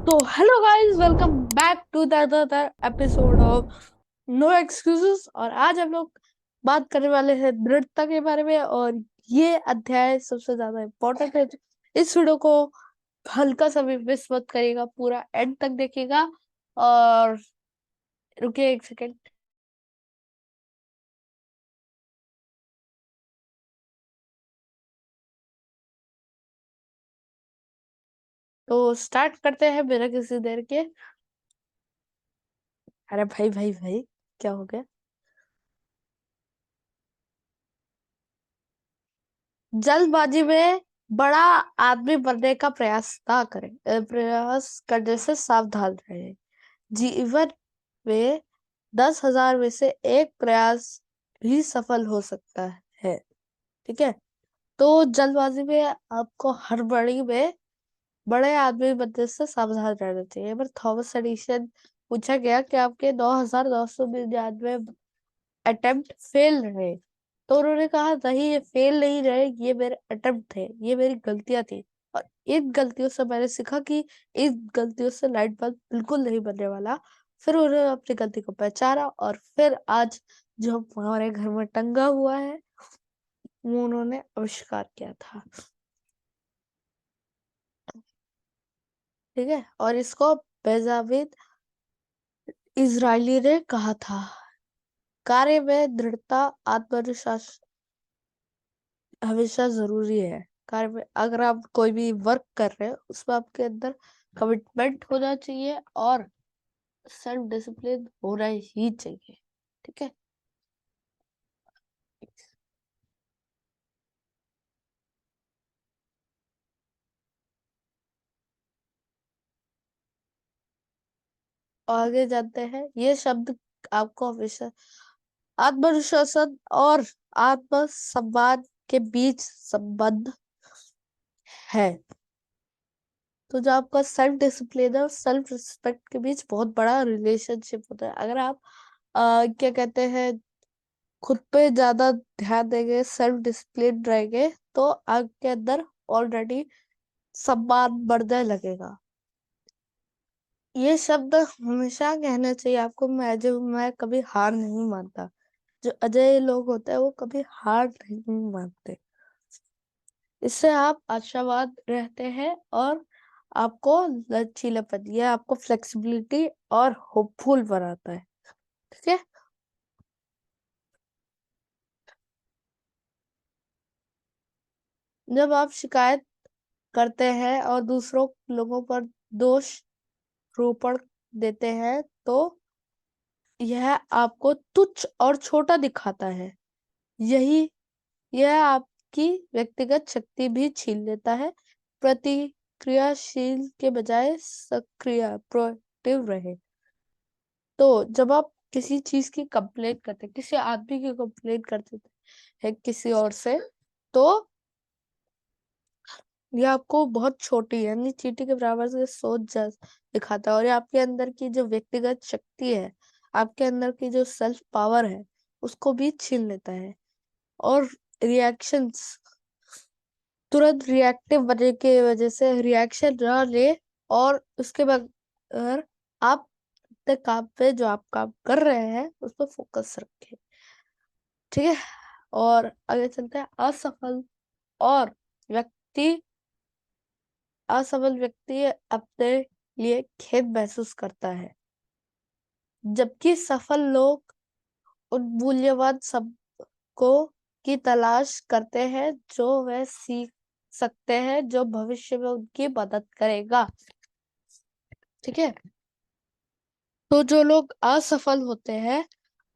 तो hello guys, welcome back to the episode of no excuses. और आज हम लोग बात करने वाले हैं दृढ़ता के बारे में। और ये अध्याय सबसे ज्यादा इम्पोर्टेंट है। इस वीडियो को हल्का सा भी मिस मत करिएगा, पूरा एंड तक देखिएगा। और रुकिए एक सेकेंड। तो स्टार्ट करते हैं बिना किसी देर के। अरे भाई भाई भाई, क्या हो गया? जल्दबाजी में बड़ा आदमी बनने का प्रयास ना करें। प्रयास करने से सावधान रहें। जीवन में 10,000 में से एक प्रयास भी सफल हो सकता है। ठीक है। तो जल्दबाजी में आपको हड़बड़ी में बड़े आदमी बनने से सावधान रहना चाहिए। पर थॉमस एडिशन पूछा गया कि आपके 9,999 अटेम्प्ट फेल रहे, तो उन्होंने कहा नहीं, ये फेल नहीं रहे, ये मेरे अटेम्प्ट थे, ये मेरी गलतियां थी। और इन गलतियों से मैंने सीखा कि इन गलतियों से लाइट बल्ब बिल्कुल नहीं बनने वाला। फिर उन्होंने अपनी गलती को पहचाना और फिर आज जो हमारे घर में टंगा हुआ है वो उन्होंने आविष्कार किया था। ठीक है। और इसको बेंजामिन इजरायली ने कहा था, कार्य में दृढ़ता, आत्मविश्वास हमेशा जरूरी है। कार्य में अगर आप कोई भी वर्क कर रहे हैं उसमें आपके अंदर कमिटमेंट होना चाहिए और सेल्फ डिसिप्लिन होना ही चाहिए। ठीक है। आगे जानते हैं ये शब्द आपको हमेशा आत्मविश्वासन और आत्म सम्मान के बीच संबंध है। तो जो आपका सेल्फ डिसिप्लिन और सेल्फ रिस्पेक्ट के बीच बहुत बड़ा रिलेशनशिप होता है। अगर आप क्या कहते हैं, खुद पे ज्यादा ध्यान देंगे, सेल्फ डिसिप्लिन रहेंगे, तो आपके अंदर ऑलरेडी सम्मान बढ़ने लगेगा। ये शब्द हमेशा कहना चाहिए आपको। मैं कभी हार नहीं मानता। जो अजय लोग होते हैं वो कभी हार नहीं मानते। इससे आप आशावाद रहते हैं और आपको लचीलापन, यह आपको फ्लेक्सिबिलिटी और होपफुल बनाता है। ठीक है। जब आप शिकायत करते हैं और दूसरों लोगों पर दोष रोपण देते हैं तो यह आपको तुच्छ और छोटा दिखाता है। यही यह आपकी व्यक्तिगत शक्ति भी छीन लेता है। प्रतिक्रियाशील के बजाय सक्रिय प्रोएक्टिव रहे। तो जब आप किसी चीज की कंप्लेंट करते हैं, किसी आदमी की कंप्लेंट करते हैं किसी और से, तो ये आपको बहुत छोटी यानी चींटी के बराबर से सोच दिखाता है। और ये आपके अंदर की जो व्यक्तिगत शक्ति है, आपके अंदर की जो सेल्फ पावर है, उसको भी छीन लेता है। और रिएक्शंस, तुरंत रिएक्टिव बनने की वजह से रिएक्शन न ले और उसके बाद अगर आप अपने काम पे, जो आप काम कर रहे हैं, उस पर फोकस रखें। ठीक है। और आगे चलते हैं। और व्यक्ति असफल व्यक्ति अपने लिए खेद महसूस करता है, जबकि सफल लोग उन मूल्यवान सबको की तलाश करते हैं जो वह सीख सकते हैं, जो भविष्य में उनकी मदद करेगा। ठीक है। तो जो लोग असफल होते हैं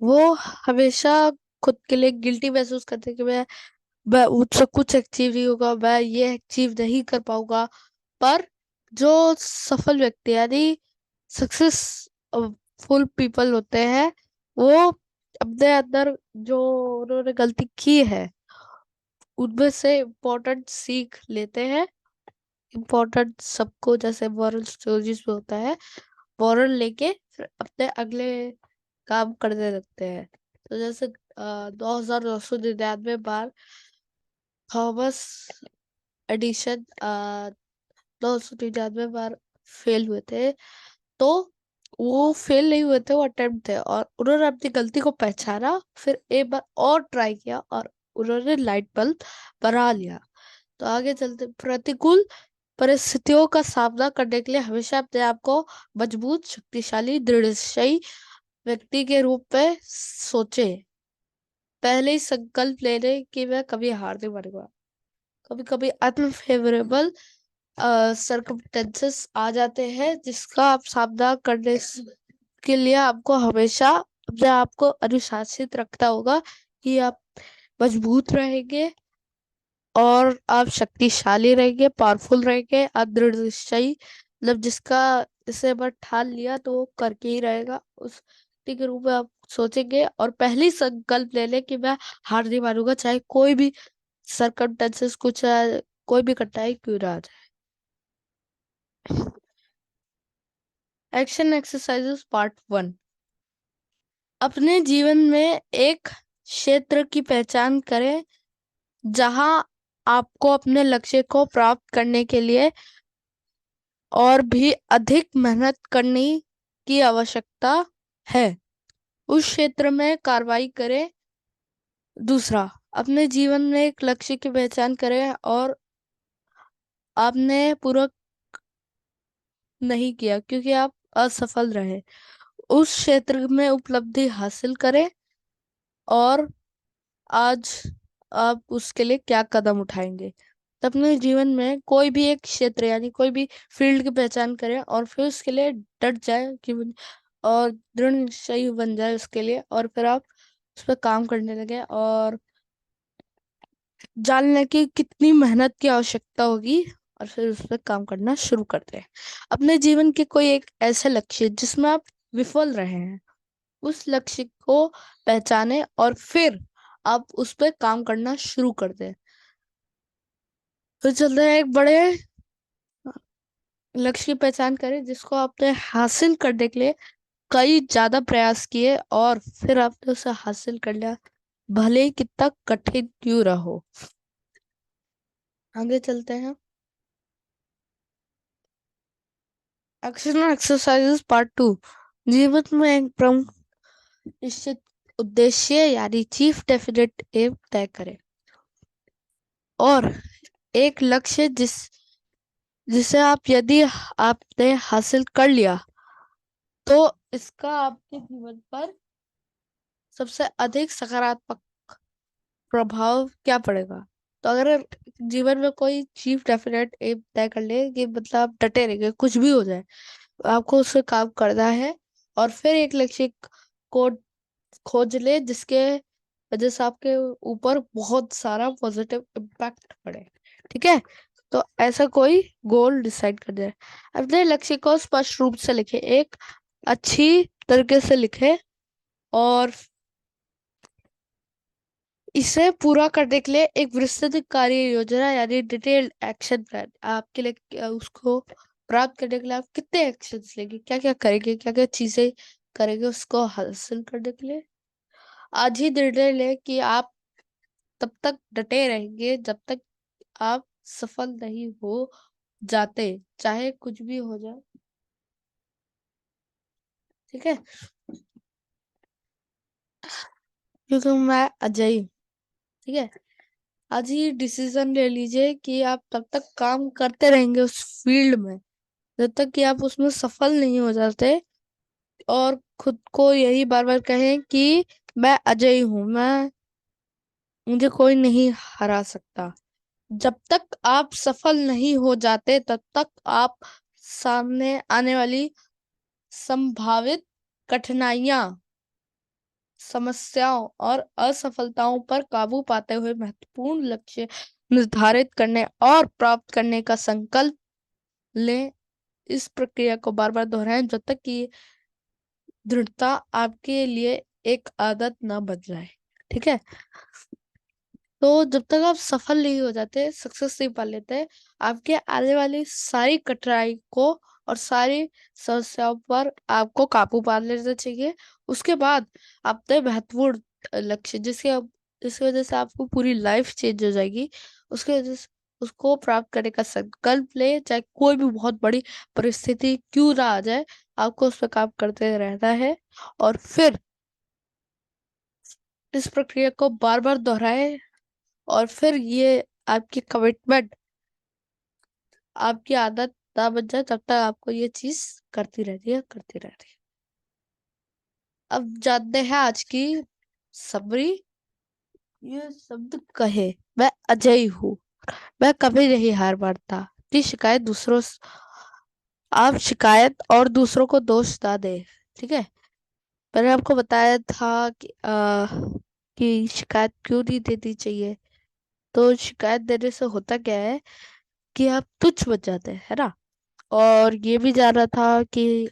वो हमेशा खुद के लिए गिल्टी महसूस करते हैं कि मैं मुझसे कुछ अचीव नहीं होगा, मैं ये अचीव नहीं कर पाऊंगा। पर जो सफल व्यक्ति यानी सक्सेसफुल पीपल होते हैं, वो अपने अंदर जो उन्होंने गलती की है उनमें से इम्पोर्टेंट सीख लेते हैं। इम्पोर्टेंट सबको, जैसे मॉरल स्टोरीज में होता है, मॉरल लेके फिर अपने अगले काम करने लगते हैं। तो जैसे 2,999 थॉमस एडिशन 999 बार फेल हुए थे, तो वो फेल नहीं हुए थे, वो अटेम्प्ट थे, और उन्होंने अपनी गलती को पहचाना, फिर एक बार और ट्राई किया, और उन्होंने लाइट बल्ब बना लिया। तो आगे चलते, प्रतिकूल परिस्थितियों का सामना करने के लिए हमेशा अपने आप को मजबूत, शक्तिशाली, दृढ़निश्चयी व्यक्ति के रूप में सोचे। पहले ही संकल्प ले ले कि मैं कभी हार नहीं मानूंगा। कभी कभी अनफेवरेबल सर्कमस्टेंसेस आ जाते हैं, जिसका आप सामना करने के लिए आपको हमेशा अपने आप को अनुशासित रखना होगा, कि आप मजबूत रहेंगे, और आप शक्तिशाली रहेंगे, पावरफुल रहेंगे, आप दृढ़ निश्चयी, मतलब जिसका इसे बार ठान लिया तो वो करके ही रहेगा, उस व्यक्ति के रूप में आप सोचेंगे, और पहली संकल्प ले ले कि मैं हार नहीं मानूंगा, चाहे कोई भी सरकमस्टेंसेस, कुछ कोई भी कठिनाई क्यों ना आ जाए। Action exercises part 1। अपने जीवन में एक क्षेत्र की पहचान करें जहां आपको अपने लक्ष्य को प्राप्त करने के लिए और भी अधिक मेहनत करने की आवश्यकता है। उस क्षेत्र में कार्रवाई करें। दूसरा, अपने जीवन में एक लक्ष्य की पहचान करें और आपने पूरा नहीं किया क्योंकि आप असफल रहे। उस क्षेत्र में उपलब्धि हासिल करें, और आज आप उसके लिए क्या कदम उठाएंगे। तो अपने जीवन में कोई भी एक क्षेत्र यानी कोई भी फील्ड की पहचान करें, और फिर उसके लिए डट जाए कि और दृढ़ निश्चयी बन जाए उसके लिए, और फिर आप उस पर काम करने लगे, और जान लें कि कितनी मेहनत की आवश्यकता होगी, और फिर उस पर काम करना शुरू करते हैं। अपने जीवन के कोई एक ऐसे लक्ष्य जिसमें आप विफल रहे हैं, उस लक्ष्य को पहचाने, और फिर आप उस पर काम करना शुरू कर दें। तो चलते हैं, एक बड़े लक्ष्य की पहचान करें जिसको आपने हासिल करने के लिए कई ज्यादा प्रयास किए, और फिर आपने उसे हासिल कर लिया, भले ही कितना कठिन क्यों रहा हो। आगे चलते हैं। Action exercises part 2। जीवन में एक प्रमुख निश्चित उद्देश्य यानी चीफ डेफिनेट एम तय करें, और एक लक्ष्य जिसे आप यदि आपने हासिल कर लिया तो इसका आपके जीवन पर सबसे अधिक सकारात्मक प्रभाव क्या पड़ेगा। तो अगर जीवन में कोई चीफ डेफिनेट एम तय कर ले कि मतलब आप डटे रहेंगे कुछ भी हो जाए, आपको उस पर काम करना है, और फिर एक लक्ष्य को खोज ले जिसके वजह से आपके ऊपर बहुत सारा पॉजिटिव इम्पैक्ट पड़े। ठीक है, तो ऐसा कोई गोल डिसाइड कर दे। अपने लक्ष्य को स्पष्ट रूप से लिखे, एक अच्छी तरीके से लिखे, और इसे पूरा करने के लिए एक विस्तृत कार्य योजना यानी डिटेल्ड एक्शन प्लान आपके लिए, उसको प्राप्त करने के लिए आप कितने एक्शंस लेंगे, क्या क्या करेंगे, क्या क्या चीजें करेंगे उसको हासिल करने के लिए। आज ही निर्णय लें कि आप तब तक डटे रहेंगे जब तक आप सफल नहीं हो जाते, चाहे कुछ भी हो जाए। ठीक है, क्योंकि मैं अजय हूँ। ठीक है, आज ही डिसीजन ले लीजिए कि आप तब तक काम करते रहेंगे उस फील्ड में जब तक कि आप उसमें सफल नहीं हो जाते, और खुद को यही बार बार कहें कि मैं अजय हूँ, मैं मुझे कोई नहीं हरा सकता। जब तक आप सफल नहीं हो जाते तब तक आप सामने आने वाली संभावित कठिनाइयां, समस्याओं और असफलताओं पर काबू पाते हुए महत्वपूर्ण लक्ष्य निर्धारित करने और प्राप्त करने का संकल्प लें। इस प्रक्रिया को बार बार दोहराएं जब तक कि दृढ़ता आपके लिए एक आदत ना बन जाए। ठीक है, तो जब तक आप सफल नहीं हो जाते, सक्सेस नहीं पा लेते, आपके आने वाली सारी कठिनाई को और सारी समस्याओं पर आपको काबू पा लेना चाहिए। उसके बाद अपने महत्वपूर्ण लक्ष्य जिसकी वजह से आपको पूरी लाइफ चेंज हो जाएगी, उसके वजह से उसको प्राप्त करने का संकल्प ले, चाहे कोई भी बहुत बड़ी परिस्थिति क्यों ना आ जाए, आपको उस पर काम करते रहना है। और फिर इस प्रक्रिया को बार बार दोहराए, और फिर ये आपकी कमिटमेंट, आपकी आदत ना बन जाए, तब तक आपको ये चीज करती रहती है। अब जानते हैं आज की समरी। ये शब्द कहे, मैं अजय हूँ, मैं कभी नहीं हार मानता। अपनी शिकायत आप शिकायत और दूसरों को दोष ना दे। ठीक है, मैंने आपको बताया था कि शिकायत क्यों नहीं देनी चाहिए। तो शिकायत देने से होता क्या है कि आप तुच्छ बच जाते हैं, है ना। और ये भी जाना था कि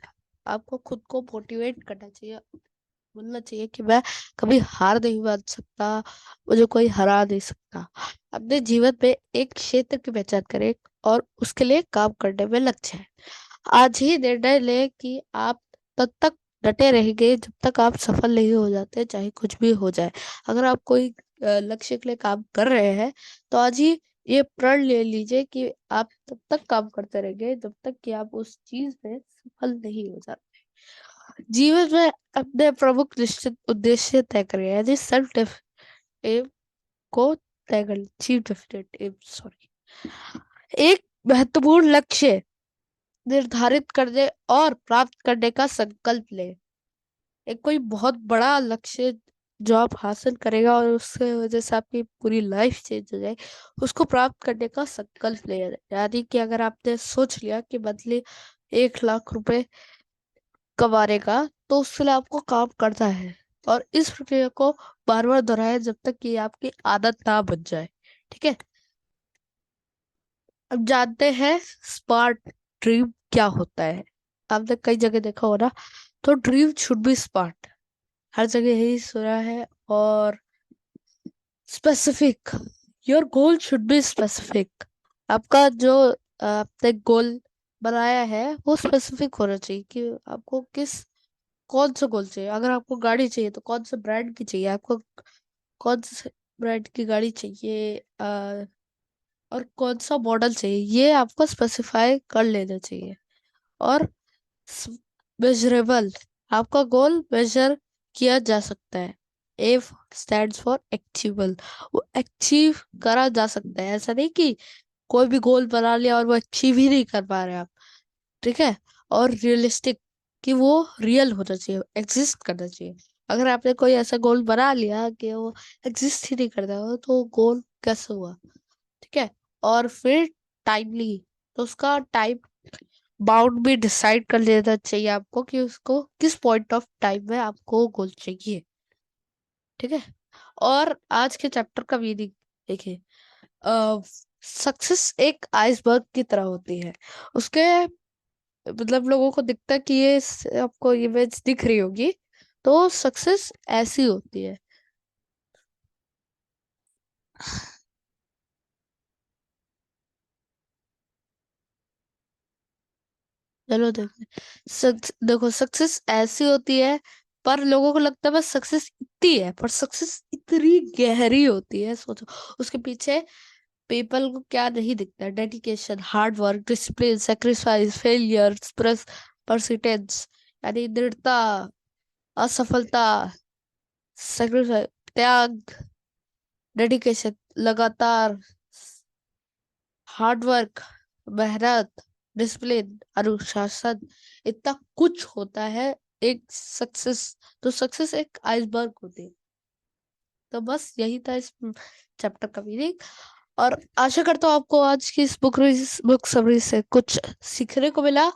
आपको खुद को मोटिवेट करना चाहिए, बोलना चाहिए कि मैं कभी हार नहीं मान सकता, मुझे कोई हरा नहीं सकता। अपने जीवन में एक क्षेत्र की पहचान करें और उसके लिए काम करने में लक्ष्य है। आज ही निर्णय लें कि आप तब तक डटे रहेंगे जब तक आप सफल नहीं हो जाते, चाहे कुछ भी हो जाए। अगर आप कोई लक्ष्य के लिए काम कर रहे हैं, तो आज ही ये प्रण ले लीजिए कि आप तब तक काम करते रहेंगे जब तक कि आप उस चीज में सफल नहीं हो जाते। जीवन में अपने प्रमुख निश्चित उद्देश्य तय करें, यानी सेल्फ एम को तय कर, चीफ डेफिनेट एम, सॉरी। एक महत्वपूर्ण लक्ष्य निर्धारित करने और प्राप्त करने का संकल्प ले। एक कोई बहुत बड़ा लक्ष्य जो आप हासिल करेगा और उसके वजह से आपकी पूरी लाइफ चेंज हो जाए, उसको प्राप्त करने का संकल्प ले। यानी कि अगर आपने सोच लिया कि मंथली 1 लाख रुपए कमाने का, तो उसके लिए आपको काम करना है। और इस प्रक्रिया को बार बार दोहराए जब तक कि आपकी आदत ना बन जाए। ठीक है, अब जानते हैं स्मार्ट ड्रीम क्या होता है। आपने कई जगह देखा होगा, तो ड्रीम शुड बी स्मार्ट, हर जगह यही सुना है। और specific, your goal should be specific. आपका जो आपने गोल बनाया है वो स्पेसिफिक होना चाहिए कि आपको कौन सा गोल चाहिए। अगर आपको गाड़ी चाहिए तो कौन से ब्रांड की चाहिए, आपको कौन से ब्रांड की गाड़ी चाहिए, और कौन सा मॉडल चाहिए, ये आपको स्पेसिफाई कर लेना चाहिए। और मेजरेबल, आपका गोल मेजर किया जा सकता है। ए स्टैंड्स फॉर अचीवेबल, वो अचीव करा जा सकता है। ऐसा नहीं कि कोई भी गोल बना लिया और वो अचीव ही नहीं कर पा रहे आप। ठीक है, और रियलिस्टिक, कि वो रियल होना चाहिए, एग्जिस्ट करना चाहिए। अगर आपने कोई ऐसा गोल बना लिया कि वो एग्जिस्ट ही नहीं करता हो, तो गोल कैसे हुआ। ठीक है, और फिर टाइमली, तो उसका टाइम बाउंड भी डिसाइड कर लेना चाहिए आपको कि उसको किस पॉइंट ऑफ टाइम में आपको गोल चाहिए। ठीक है, और आज के चैप्टर का मीनिंग देखिए। सक्सेस एक आइसबर्ग की तरह होती है। उसके मतलब लोगों को दिखता है कि आपको इमेज दिख रही होगी, तो सक्सेस ऐसी होती है। चलो देखते हैं। देखो, सक्सेस ऐसी होती है, पर लोगों को लगता है बस सक्सेस इतनी है, पर सक्सेस इतनी गहरी होती है। सोचो, उसके पीछे पीपल को क्या नहीं दिखता है। Dedication, hard work, discipline, sacrifice, failure, persistence, यानी दृढ़ता, असफलता, सेक्रीफाइस, त्याग, डेडिकेशन, लगातार, हार्ड वर्क, मेहनत, डिसिप्लिन, अनुशासन, इतना कुछ होता है एक सक्सेस। तो सक्सेस एक आइसबर्ग होती है। तो बस यही था इस चैप्टर का मीनिंग। और आशा करता हूँ आपको आज की इस बुक समरी से कुछ सीखने को मिला।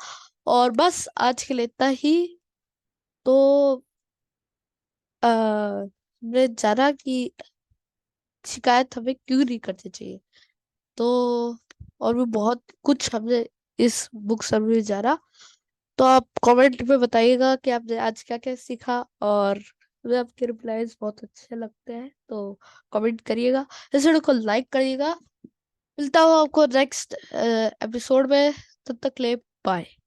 और बस आज के लिए इतना ही। तो हमने जाना कि शिकायत हमें क्यों नहीं करनी चाहिए। तो और भी बहुत कुछ हमने इस बुक समरी में जाना। तो आप कमेंट में बताइएगा कि आपने आज क्या क्या सीखा। और मुझे आपके रिप्लाईज बहुत अच्छे लगते हैं, तो कमेंट करिएगा, इस वीडियो को लाइक करिएगा। मिलता हूँ आपको नेक्स्ट एपिसोड में, तब तक ले बाय।